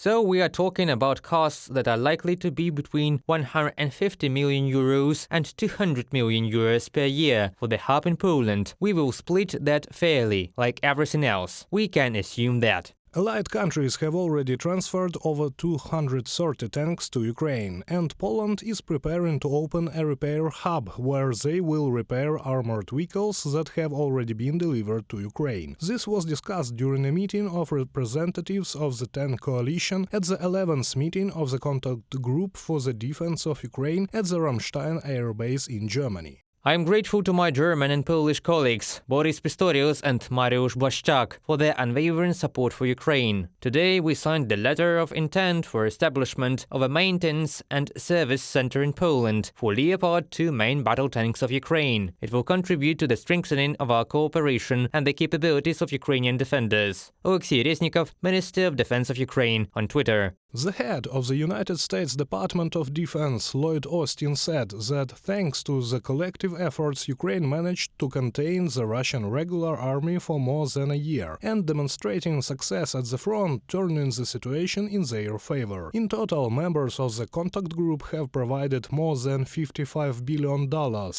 So we are talking about costs that are likely to be between 150 million euros and 200 million euros per year for the hub in Poland. We will split that fairly, like everything else. We can assume that. Allied countries have already transferred over 230 tanks to Ukraine, and Poland is preparing to open a repair hub where they will repair armored vehicles that have already been delivered to Ukraine. This was discussed during a meeting of representatives of the tank coalition at the 11th meeting of the contact group for the defense of Ukraine at the Ramstein air base in Germany. I am grateful to my German and Polish colleagues, Boris Pistorius and Mariusz Błaszczak, for their unwavering support for Ukraine. Today we signed the letter of intent for establishment of a maintenance and service center in Poland for Leopard 2 main battle tanks of Ukraine. It will contribute to the strengthening of our cooperation and the capabilities of Ukrainian defenders. Oleksiy Reznikov, Minister of Defense of Ukraine, on Twitter. The head of the United States Department of Defense, Lloyd Austin, said that thanks to the collective efforts, Ukraine managed to contain the Russian regular army for more than a year, and demonstrating success at the front, turning the situation in their favor. In total, members of the contact group have provided more than $55 billion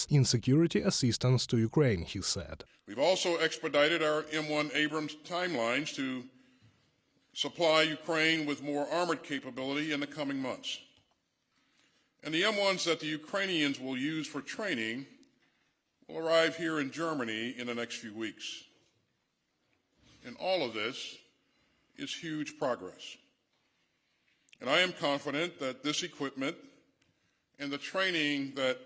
in security assistance to Ukraine, he said. We've also expedited our M1 Abrams timelines to supply Ukraine with more armored capability in the coming months. And the M1s that the Ukrainians will use for training will arrive here in Germany in the next few weeks. And all of this is huge progress. And I am confident that this equipment and the training that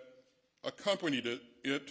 accompanied it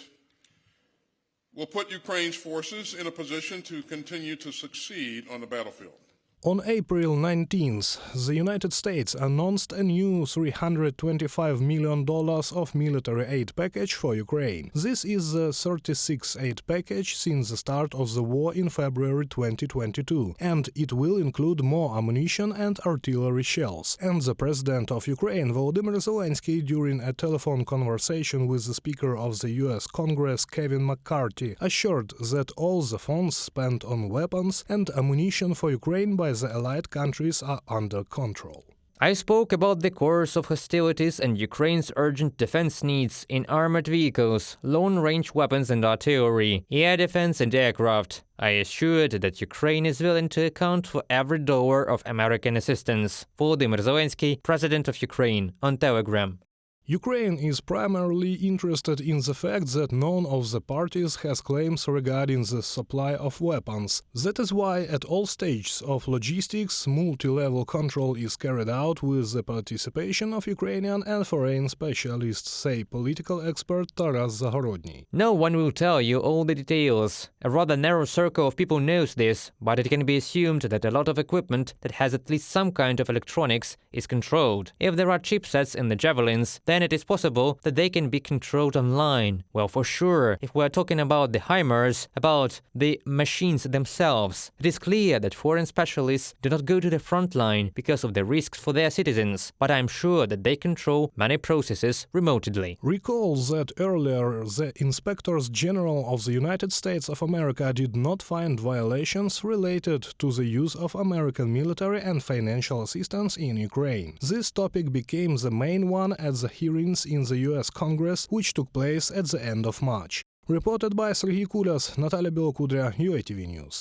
will put Ukraine's forces in a position to continue to succeed on the battlefield. On April 19th, the United States announced a new $325 million of military aid package for Ukraine. This is the 36th aid package since the start of the war in February 2022, and it will include more ammunition and artillery shells. And the President of Ukraine, Volodymyr Zelensky, during a telephone conversation with the Speaker of the US Congress, Kevin McCarthy, assured that all the funds spent on weapons and ammunition for Ukraine by the allied countries are under control. I spoke about the course of hostilities and Ukraine's urgent defense needs in armored vehicles, long-range weapons and artillery, air defense and aircraft. I assured that Ukraine is willing to account for every dollar of American assistance. Volodymyr Zelensky, President of Ukraine, on Telegram. Ukraine is primarily interested in the fact that none of the parties has claims regarding the supply of weapons. That is why at all stages of logistics, multi-level control is carried out with the participation of Ukrainian and foreign specialists, say political expert Taras Zahorodny. No one will tell you all the details. A rather narrow circle of people knows this, but it can be assumed that a lot of equipment that has at least some kind of electronics is controlled. If there are chipsets in the Javelins, then it is possible that they can be controlled online. Well, for sure, if we are talking about the HIMARS, about the machines themselves, it is clear that foreign specialists do not go to the front line because of the risks for their citizens, but I am sure that they control many processes remotely. Recall that earlier the Inspectors General of the United States of America did not find violations related to the use of American military and financial assistance in Ukraine. This topic became the main one at the hearings in the US Congress, which took place at the end of March. Reported by Serhiy Kulyas, Natalia Belokudrya, UATV News.